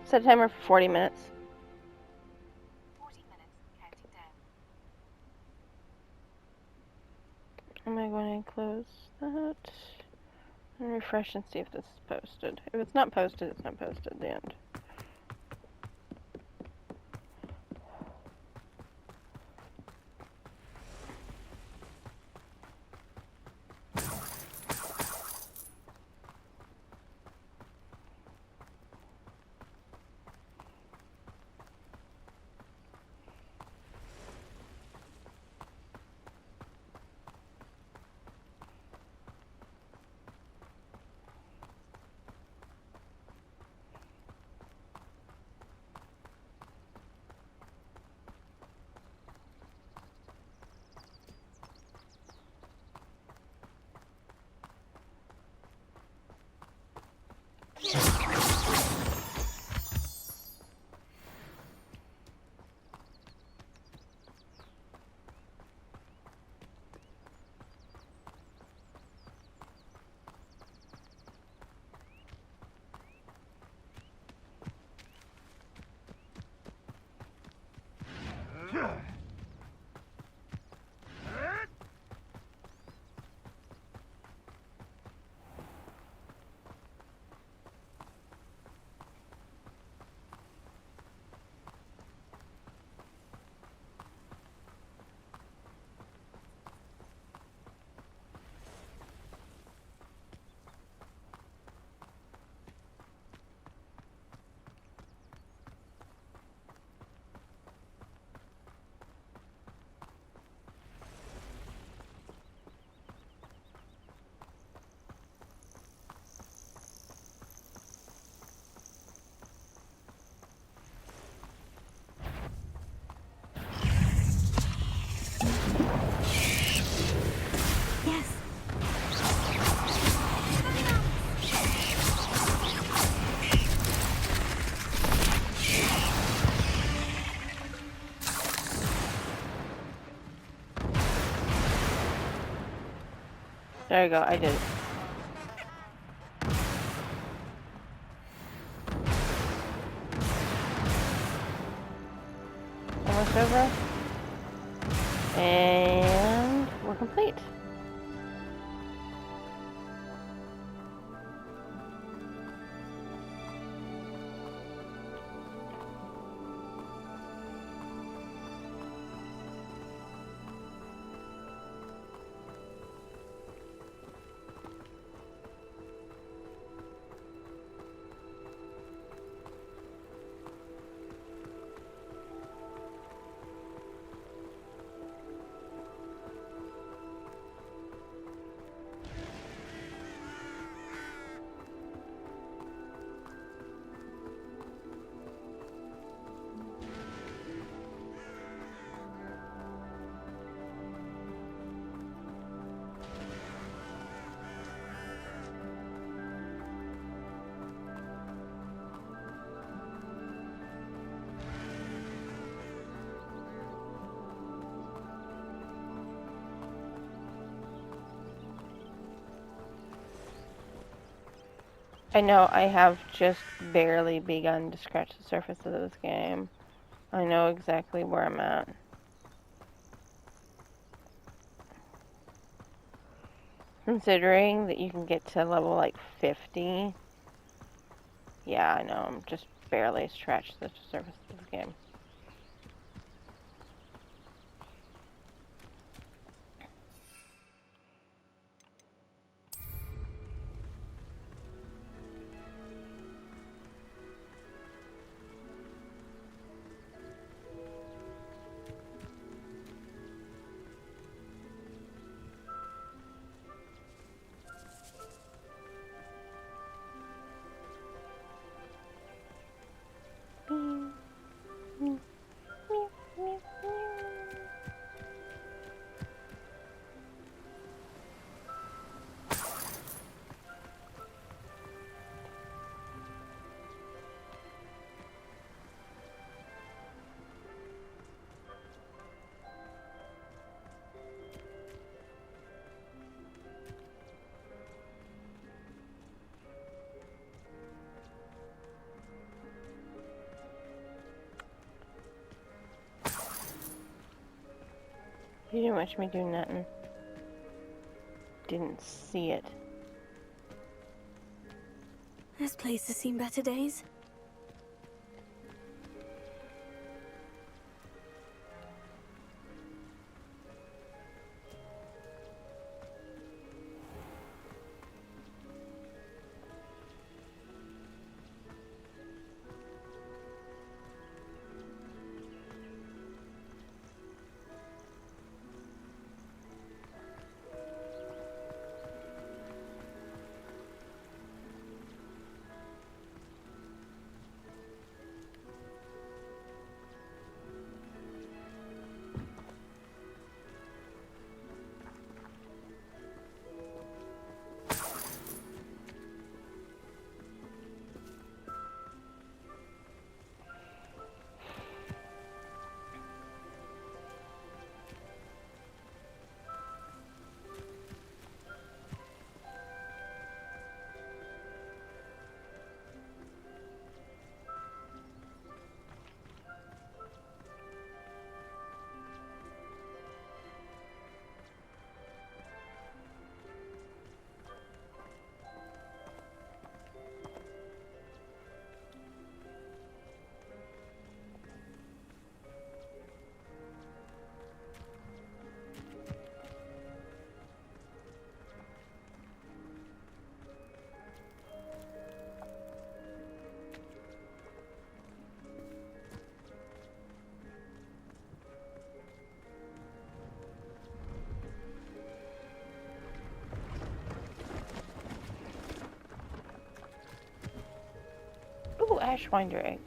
Set a timer for 40 minutes. 40 minutes, counting down. Am I going to close that? And refresh and see if this is posted. If it's not posted, it's not posted. The end. Yes. There you go, I did it. Almost over. And we're complete. I know I have just barely begun to scratch the surface of this game. I know exactly where I'm at. Considering that you can get to level like 50. Yeah, I know, I'm just barely scratched the surface of this game. You didn't watch me do nothing. Didn't see it. This place has seen better days. Ooh, Ashwinder eggs.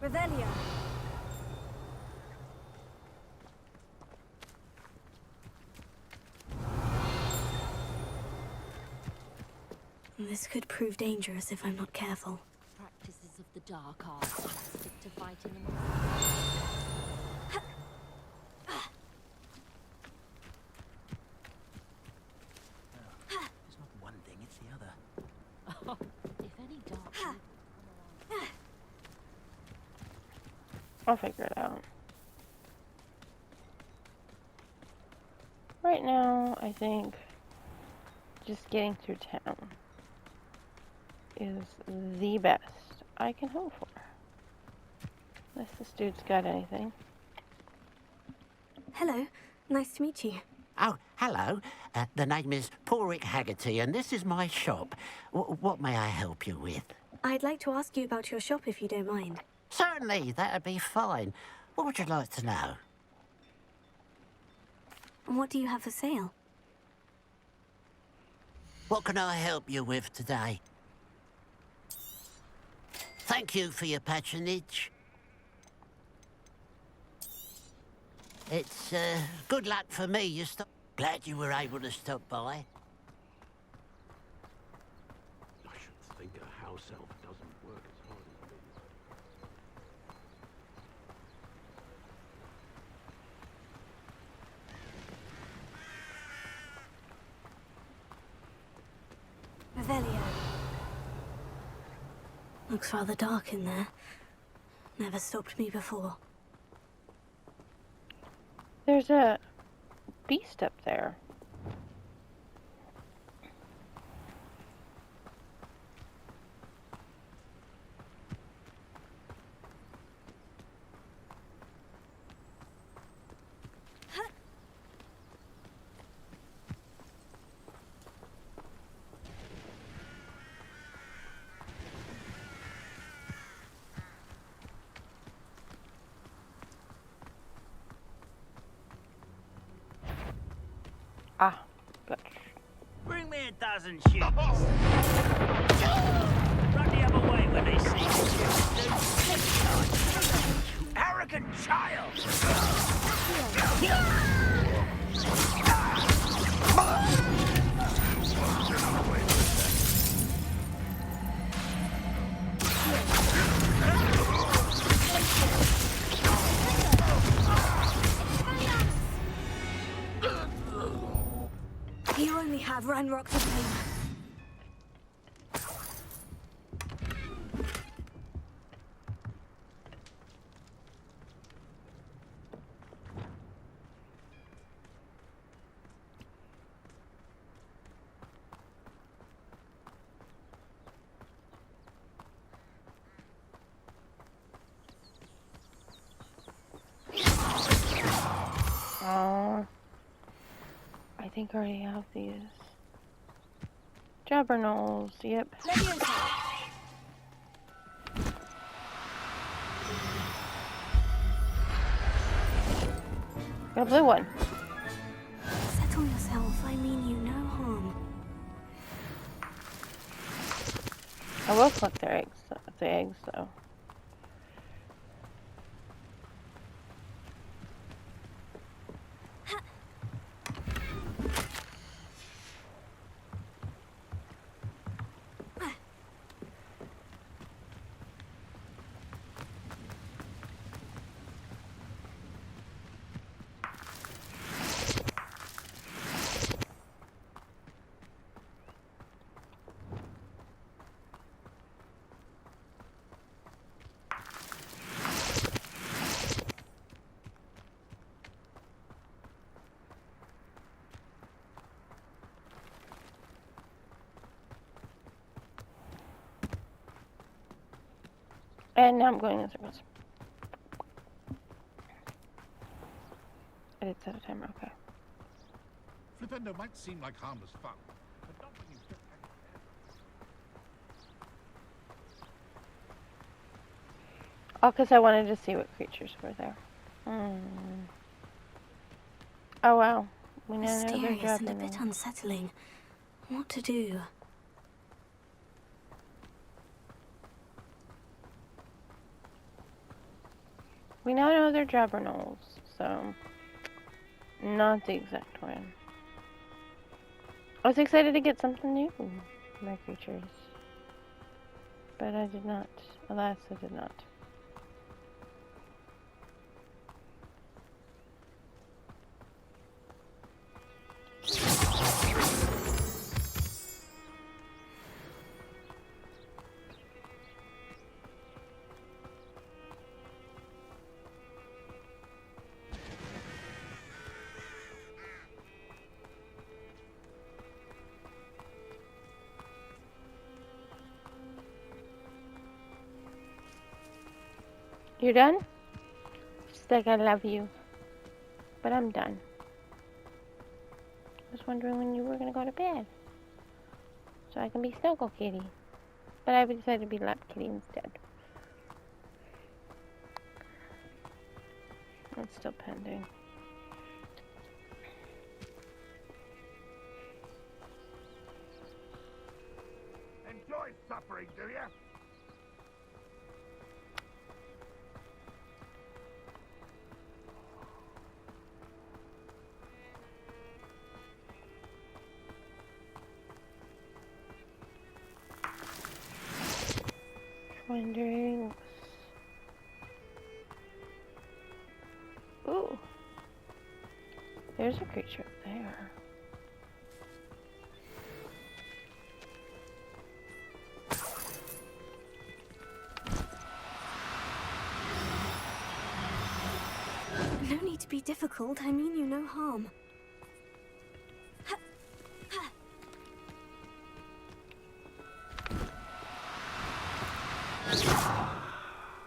Revelio. This could prove dangerous if I'm not careful. Practices of the dark arts stick to fighting among It's not one thing, it's the other. if any dark people come around. I'll figure it out. Right now, I think just getting through town is the best I can hope for. Unless this dude's got anything. Hello. Nice to meet you. Oh, hello. The name is Porrick Haggerty, and this is my shop. What may I help you with? I'd like to ask you about your shop if you don't mind. Certainly, that'd be fine. What would you like to know? What do you have for sale? What can I help you with today? Thank you for your patronage. It's good luck for me. Glad you were able to stop by. I should think a house elf doesn't work as hard as me. Revelio. Looks rather dark in there. never stopped me before. There's a beast up there. Ah, good. Bring me a dozen sheep. Run the other way when they see you. Arrogant child! You only have Ranrock to blame. Oh, I think I already have these. Jabbernolls, yep. Got a blue one. Settle yourself, I mean you no harm. I will collect their eggs, the eggs though. And now I'm going in circles. I did set a timer, okay. Flipendo might seem like harmless fun, but not when you get back there. Oh, because I wanted to see what creatures were there. Oh, wow. We now know they're Mysterious and a Jabbernolls. bit unsettling. What to do? We now know they're Jabbernolls, so not the exact one. I was excited to get something new from my creatures, but I did not. Alas, I did not. You done? She's like, I love you. But I'm done. I was wondering when you were going to go to bed. So I can be Snuggle Kitty. But I decided to be Lap Kitty instead. That's still pending. Enjoy suffering, do ya? Wondering. Ooh. There's a creature up there. be difficult, I mean you no harm.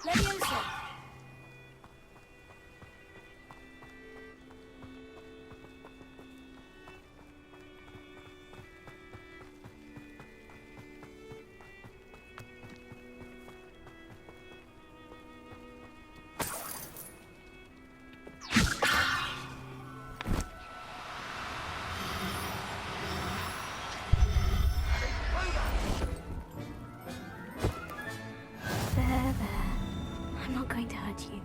Leviosa! There. I'm not going to hurt you.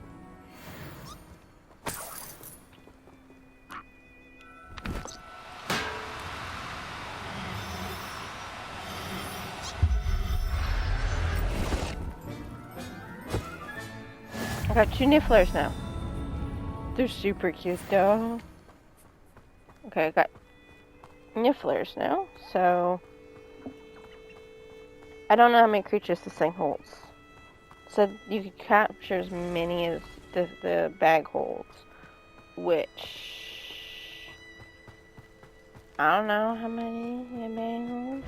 I got 2 nifflers now. They're super cute though. Okay, I got nifflers now, so I don't know how many creatures this thing holds. So you can capture as many as the bag holds, which I don't know how many the bag holds.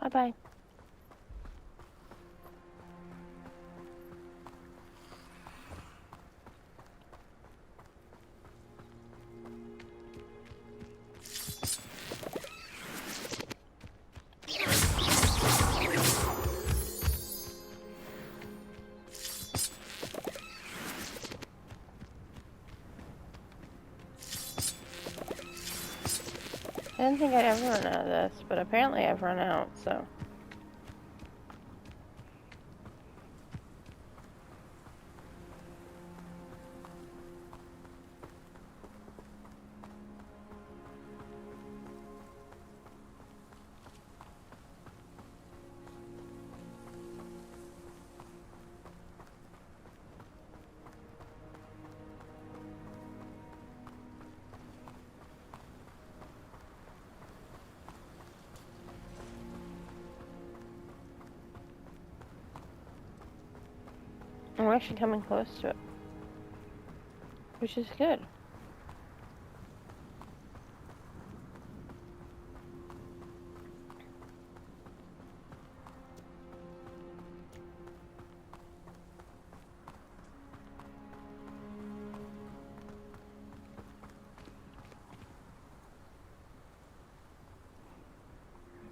Bye-bye. I didn't think I'd ever run out of this, but apparently I've run out, so. And we're actually coming close to it, which is good.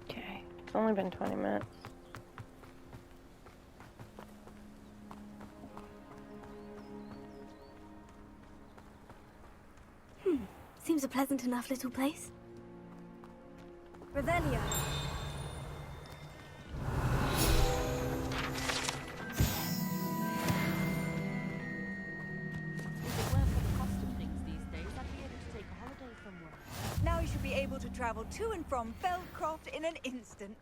Okay, it's only been 20 minutes. Seems a pleasant enough little place. Revelio. If it weren't for the cost of things these days, I'd be able to take a holiday from work. Now you should be able to travel to and from Feldcroft in an instant.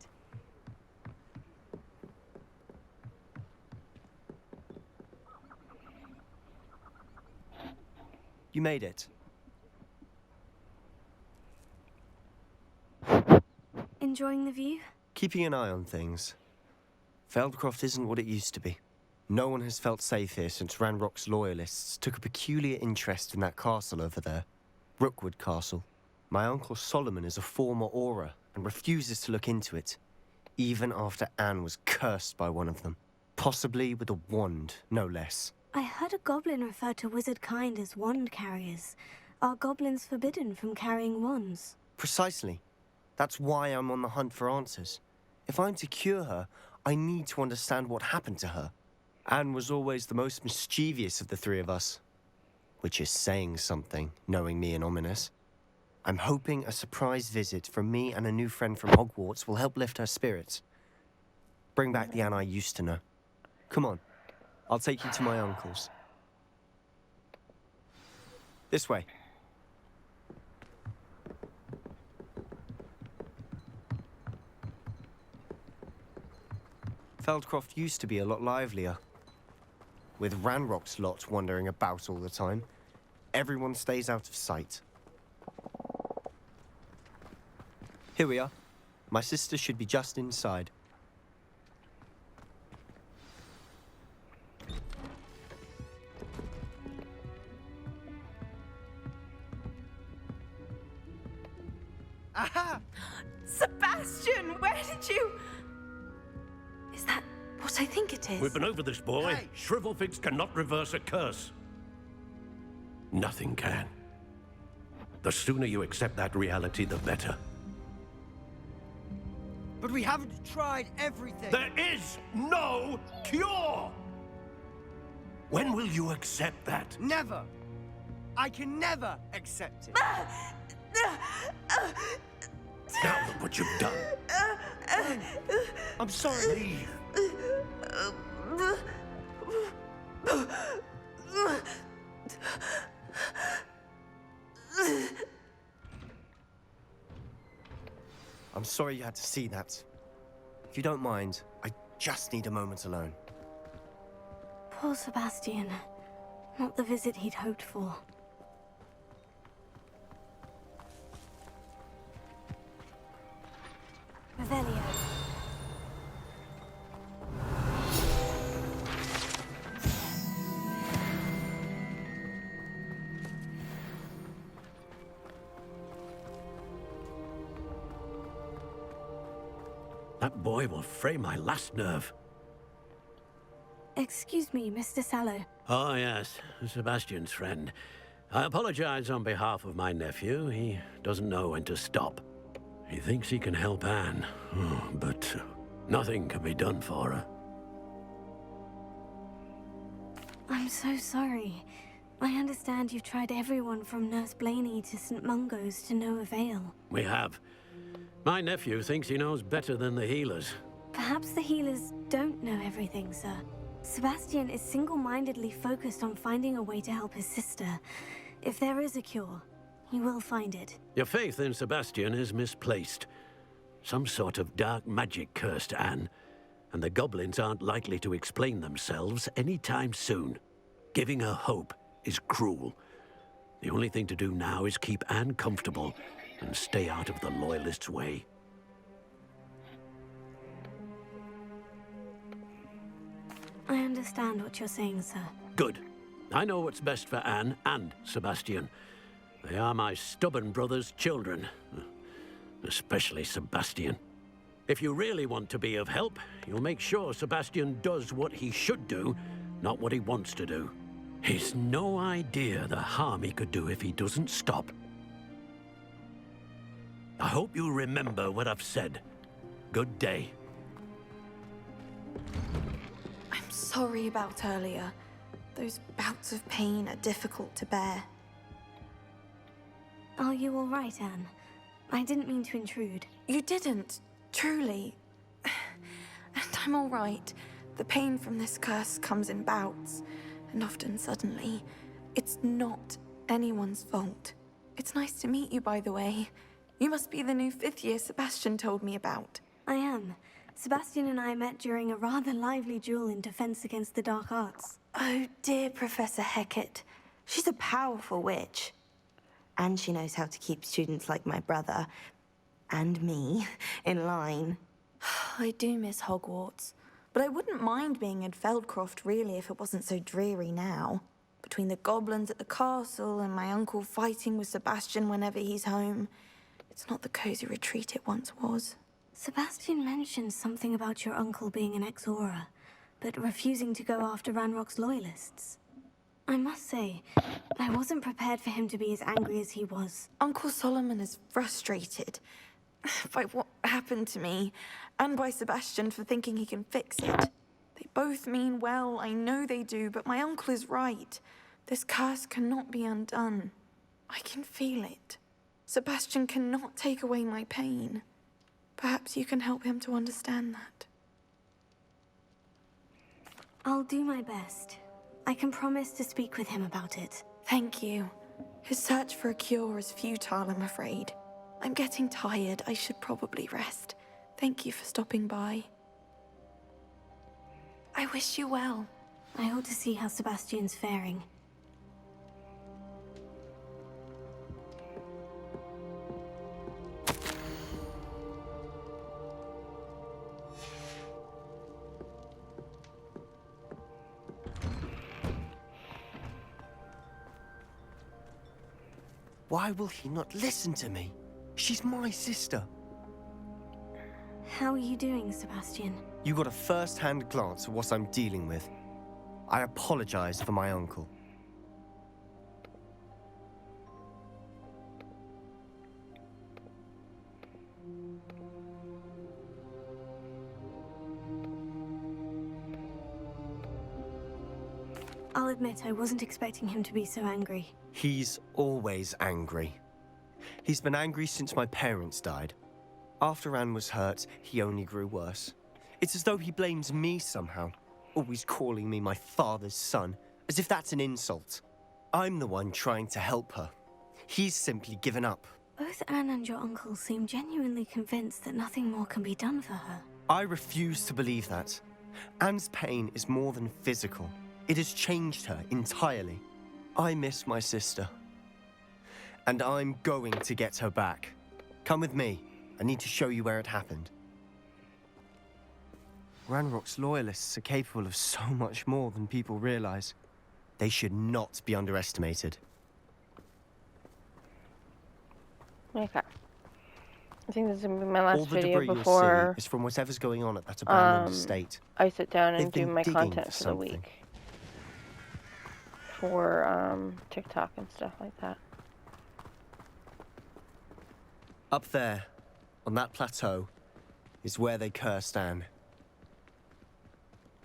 You made it. Enjoying the view? Keeping an eye on things. Feldcroft isn't what it used to be. No one has felt safe here since Ranrock's loyalists took a peculiar interest in that castle over there. Rookwood Castle. My uncle Solomon is a former Auror and refuses to look into it, even after Anne was cursed by one of them. Possibly with a wand, no less. I heard a goblin refer to wizard kind as wand carriers. Are goblins forbidden from carrying wands? Precisely. That's why I'm on the hunt for answers. If I'm to cure her, I need to understand what happened to her. Anne was always the most mischievous of the three of us. Which is saying something, knowing me and Ominous. I'm hoping a surprise visit from me and a new friend from Hogwarts will help lift her spirits. Bring back the Anne I used to know. Come on, I'll take you to my uncle's. This way. Feldcroft used to be a lot livelier. With Ranrock's lot wandering about all the time, everyone stays out of sight. Here we are. My sister should be just inside. Aha! Sebastian, where did you... Is that what I think it is? We've been over this, boy. Hey. Shrivelfigs cannot reverse a curse. Nothing can. The sooner you accept that reality, the better. But we haven't tried everything. There is no cure! When will you accept that? Never. I can never accept it. Now look what you've done. I'm sorry. Leave. I'm sorry you had to see that. If you don't mind, I just need a moment alone. Poor Sebastian. Not the visit he'd hoped for. Revelio. That boy will fray my last nerve. Excuse me, Mr. Sallow. Oh, yes, Sebastian's friend. I apologize on behalf of my nephew. He doesn't know when to stop. He thinks he can help Anne, but nothing can be done for her. I'm so sorry. I understand you've tried everyone from Nurse Blaney to St. Mungo's to no avail. We have. My nephew thinks he knows better than the healers. Perhaps the healers don't know everything, sir. Sebastian is single-mindedly focused on finding a way to help his sister. If there is a cure, he will find it. Your faith in Sebastian is misplaced. Some sort of dark magic cursed Anne, and the goblins aren't likely to explain themselves anytime soon. Giving her hope is cruel. The only thing to do now is keep Anne comfortable and stay out of the Loyalists' way. I understand what you're saying, sir. Good. I know what's best for Anne and Sebastian. They are my stubborn brother's children. Especially Sebastian. If you really want to be of help, you'll make sure Sebastian does what he should do, not what he wants to do. He's no idea the harm he could do if he doesn't stop. I hope you remember what I've said. Good day. I'm sorry about earlier. Those bouts of pain are difficult to bear. Are you all right, Anne? I didn't mean to intrude. You didn't, truly. And I'm all right. The pain from this curse comes in bouts, and often suddenly. It's not anyone's fault. It's nice to meet you, by the way. You must be the new 5th year Sebastian told me about. I am. Sebastian and I met during a rather lively duel in defense against the dark arts. Oh, dear Professor Hecat. She's a powerful witch. And she knows how to keep students like my brother, and me, in line. I do miss Hogwarts, but I wouldn't mind being in Feldcroft, really, if it wasn't so dreary now. Between the goblins at the castle and my uncle fighting with Sebastian whenever he's home, it's not the cozy retreat it once was. Sebastian mentioned something about your uncle being an ex-Auror, but refusing to go after Ranrock's loyalists. I must say, I wasn't prepared for him to be as angry as he was. Uncle Solomon is frustrated by what happened to me, and by Sebastian for thinking he can fix it. They both mean well, I know they do, but my uncle is right. This curse cannot be undone. I can feel it. Sebastian cannot take away my pain. Perhaps you can help him to understand that. I'll do my best. I can promise to speak with him about it. Thank you. His search for a cure is futile, I'm afraid. I'm getting tired. I should probably rest. Thank you for stopping by. I wish you well. I ought to see how Sebastian's faring. Why will he not listen to me? She's my sister. How are you doing, Sebastian? You got a first-hand glance at what I'm dealing with. I apologize for my uncle. I'll admit I wasn't expecting him to be so angry. He's always angry. He's been angry since my parents died. After Anne was hurt, he only grew worse. It's as though he blames me somehow, always calling me my father's son, as if that's an insult. I'm the one trying to help her. He's simply given up. Both Anne and your uncle seem genuinely convinced that nothing more can be done for her. I refuse to believe that. Anne's pain is more than physical. It has changed her entirely. I miss my sister. And I'm going to get her back. Come with me. I need to show you where it happened. Ranrock's loyalists are capable of so much more than people realize. They should not be underestimated. Okay. I think this is going to be my last All the video debris before you'll see is from whatever's going on at that abandoned estate. I sit down and They've do been my digging content for for the something. week. For TikTok and stuff like that. Up there, on that plateau, is where they cursed Anne.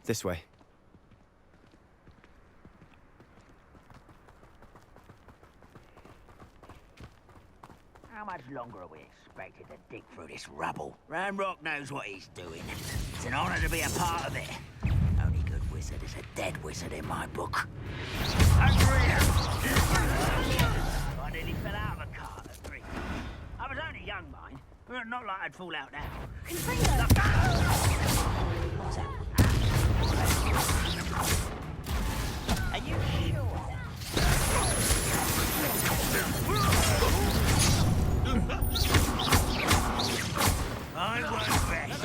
This way. How much longer are we expected to dig through this rubble? Ranrock knows what he's doing. It's an honor to be a part of it. Only good wizard is a dead wizard in my book. I nearly fell out of a cart at 3. I was only young, mind. Not like I'd fall out now. What's that? Are you sure? I won't rest.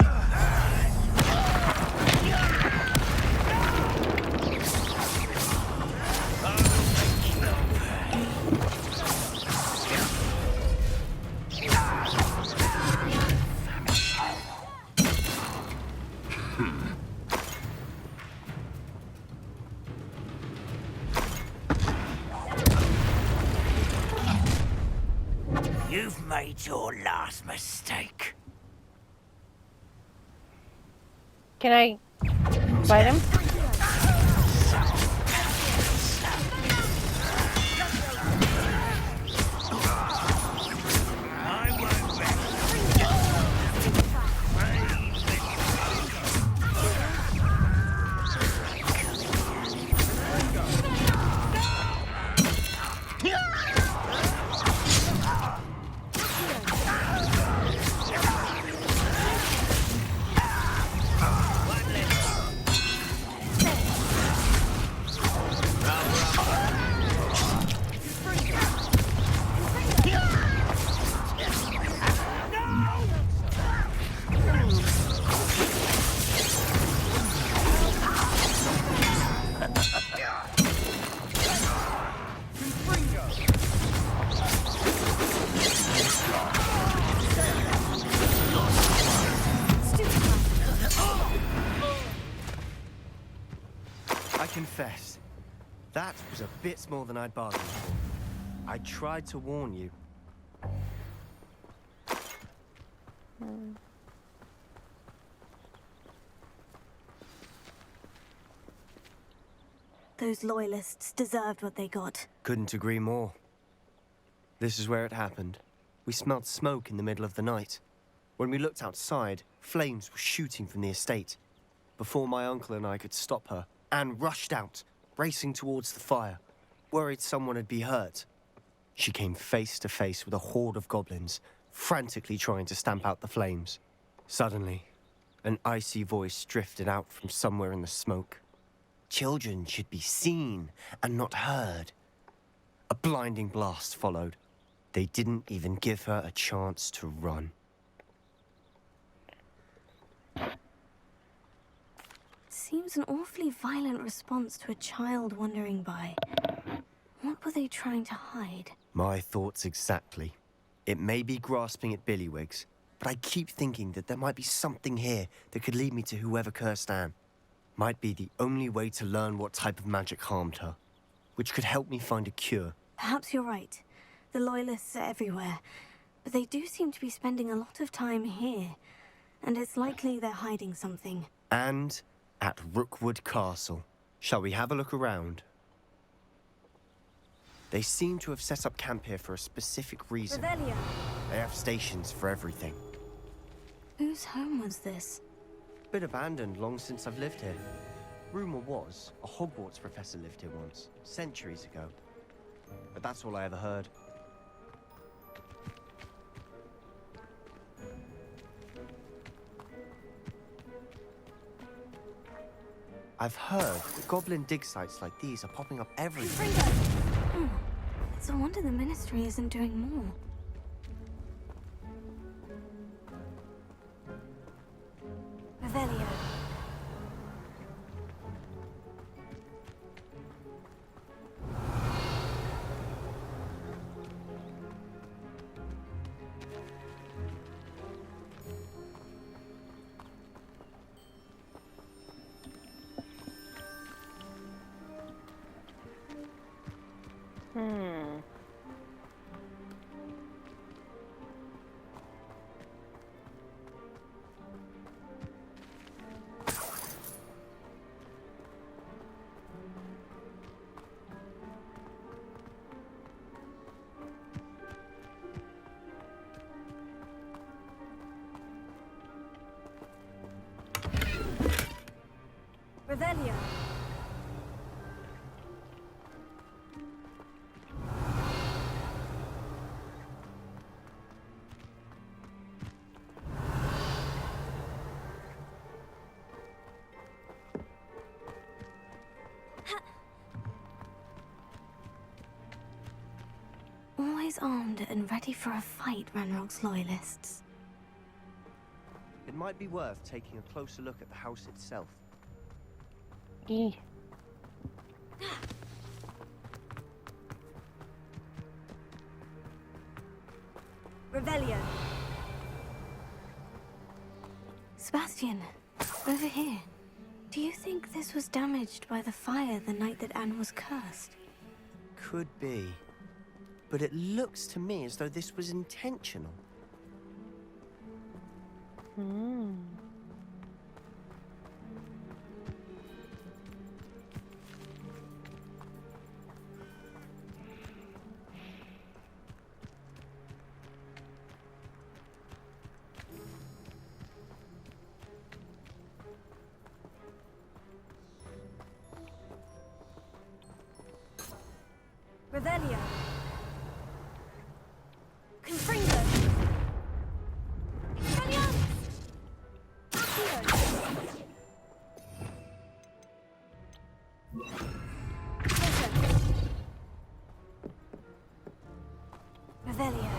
You've made your last mistake. Can I fight him? I confess, that was a bit more than I'd bargained for. I tried to warn you. Those loyalists deserved what they got. Couldn't agree more. This is where it happened. We smelled smoke in the middle of the night. When we looked outside, flames were shooting from the estate. Before my uncle and I could stop her, Anne rushed out, racing towards the fire, worried someone had been hurt. She came face to face with a horde of goblins, frantically trying to stamp out the flames. Suddenly, An icy voice drifted out from somewhere in the smoke. Children should be seen and not heard. A blinding blast followed. They didn't even give her a chance to run. Seems an awfully violent response to a child wandering by. What were they trying to hide? My thoughts exactly. It may be grasping at Billywigs, but I keep thinking that there might be something here that could lead me to whoever cursed Anne. Might be the only way to learn what type of magic harmed her, which could help me find a cure. Perhaps you're right. The Loyalists are everywhere, but they do seem to be spending a lot of time here, and it's likely they're hiding something. And at Rookwood Castle. Shall we have a look around? They seem to have set up camp here for a specific reason. Revelio. They have stations for everything. Whose home was this? Been abandoned long since I've lived here. Rumor was a Hogwarts professor lived here once, centuries ago. But that's all I ever heard. I've heard that goblin dig sites like these are popping up everywhere. It's a wonder the Ministry isn't doing more. Revelio. Revelio. Always armed and ready for a fight, Ranrock's Loyalists. It might be worth taking a closer look at the house itself. Revelio. Sebastian, over here. Do you think this was damaged by the fire the night that Anne was cursed? Could be. But it looks to me as though this was intentional. Revelio. Confringo. Expelliarmus. Accio. Listen. Revelio.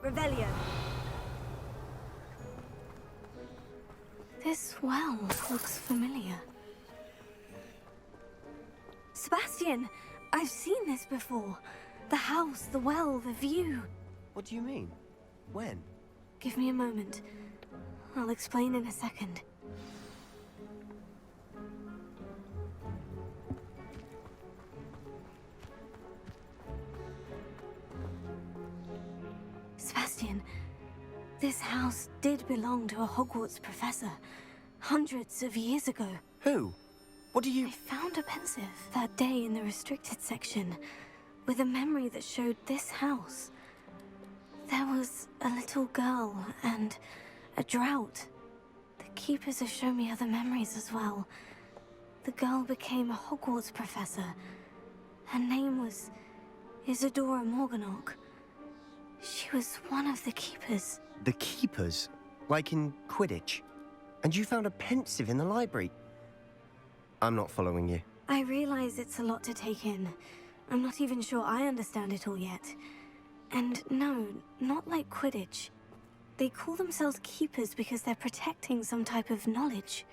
Revelio. This well looks familiar. Sebastian, I've seen this before. The house, the well, the view. What do you mean? When? Give me a moment. I'll explain in a second. Sebastian, This house did belong to a Hogwarts professor, hundreds of years ago. Who? What do you... I found a pensive that day in the restricted section, with a memory that showed this house. There was a little girl and a drought. The keepers have shown me other memories as well. The girl became a Hogwarts professor. Her name was Isadora Morganach. She was one of the keepers. The keepers? Like in Quidditch? And you found a pensive in the library? I'm not following you. I realize it's a lot to take in. I'm not even sure I understand it all yet. And no, not like Quidditch. They call themselves keepers because they're protecting some type of knowledge.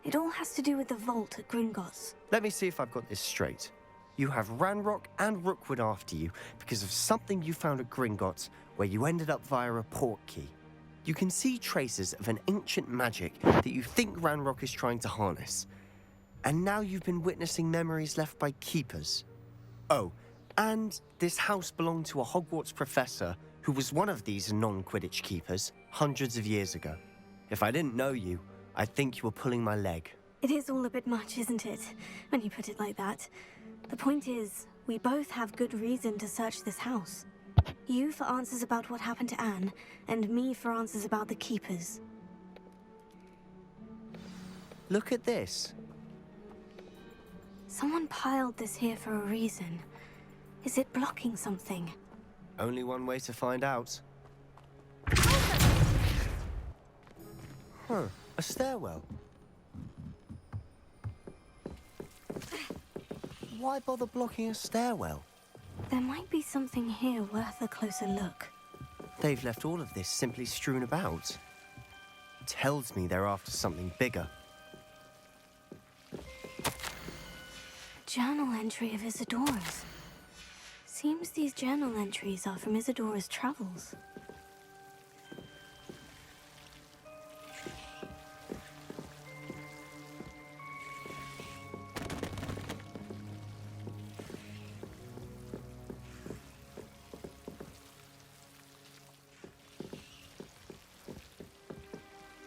It all has to do with the vault at Gringotts. Let me see if I've got this straight. You have Ranrock and Rookwood after you because of something you found at Gringotts where you ended up via a portkey. You can see traces of an ancient magic that you think Ranrock is trying to harness. And now you've been witnessing memories left by keepers. Oh, and this house belonged to a Hogwarts professor who was one of these non-Quidditch keepers hundreds of years ago. If I didn't know you, I'd think you were pulling my leg. It is all a bit much, isn't it, when you put it like that? The point is, we both have good reason to search this house. You for answers about what happened to Anne, and me for answers about the keepers. Look at this. Someone piled this here for a reason. Is it blocking something? Only one way to find out. Huh, a stairwell. Why bother blocking a stairwell? There might be something here worth a closer look. They've left all of this simply strewn about. Tells me they're after something bigger. Journal entry of Isadora's. Seems these journal entries are from Isadora's travels.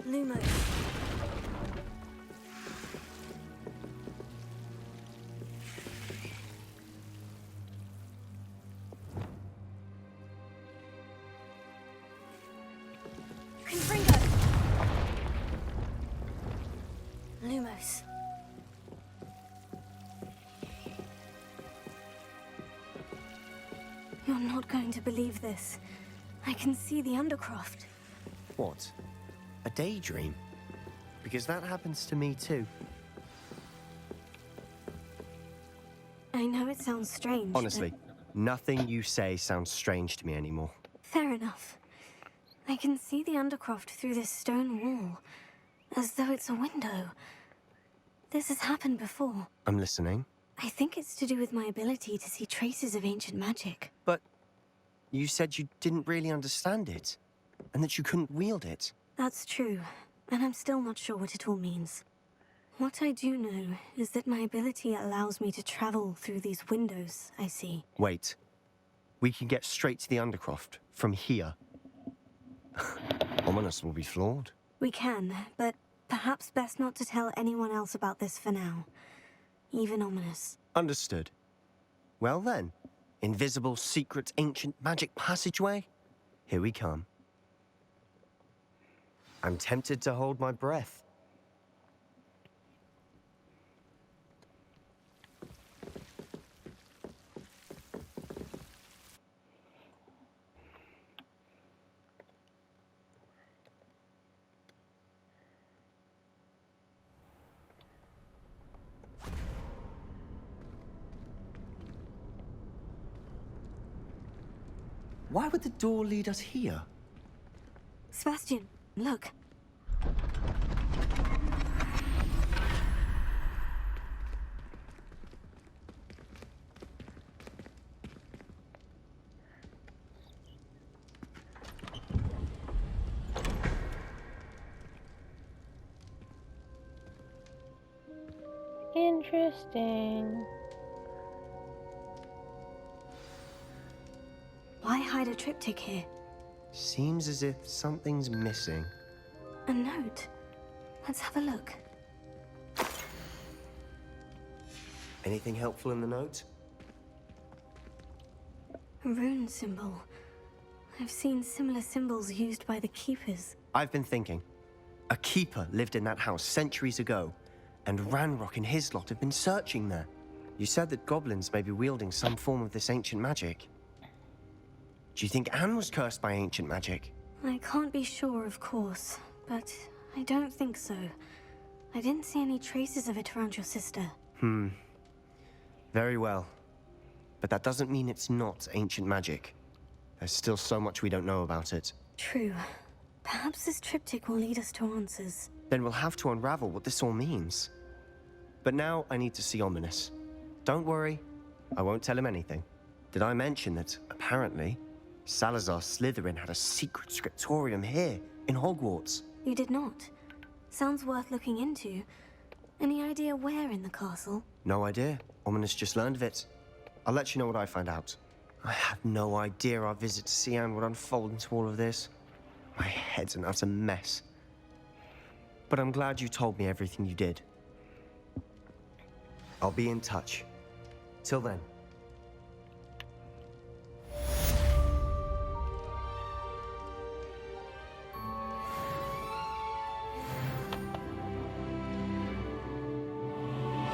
Lumos. Lumos. You're not going to believe this. I can see the Undercroft. What? A daydream? Because that happens to me too. I know it sounds strange. Honestly, nothing you say sounds strange to me anymore. Fair enough. I can see the Undercroft through this stone wall, as though it's a window. This has happened before. I'm listening. I think it's to do with my ability to see traces of ancient magic. But you said you didn't really understand it, and that you couldn't wield it. That's true, and I'm still not sure what it all means. What I do know is that my ability allows me to travel through these windows I see. Wait. We can get straight to the Undercroft from here. Ominous will be flawed. We can, but perhaps best not to tell anyone else about this for now. Even Ominous. Understood. Well then, invisible, secret, ancient magic passageway? Here we come. I'm tempted to hold my breath. Why would the door lead us here? Sebastian, look. Interesting. Why hide a triptych here? Seems as if something's missing. A note. Let's have a look. Anything helpful in the note? A rune symbol. I've seen similar symbols used by the keepers. I've been thinking. A keeper lived in that house centuries ago, and Ranrock and his lot have been searching there. You said that goblins may be wielding some form of this ancient magic. Do you think Anne was cursed by ancient magic? I can't be sure, of course, but I don't think so. I didn't see any traces of it around your sister. Very well. But that doesn't mean it's not ancient magic. There's still so much we don't know about it. True. Perhaps this triptych will lead us to answers. Then we'll have to unravel what this all means. But now I need to see Ominous. Don't worry, I won't tell him anything. Did I mention that, apparently, Salazar Slytherin had a secret scriptorium here, in Hogwarts? You did not. Sounds worth looking into. Any idea where in the castle? No idea. Ominous just learned of it. I'll let you know what I find out. I had no idea our visit to see Anne would unfold into all of this. My head's an utter mess. But I'm glad you told me everything you did. I'll be in touch. Till then.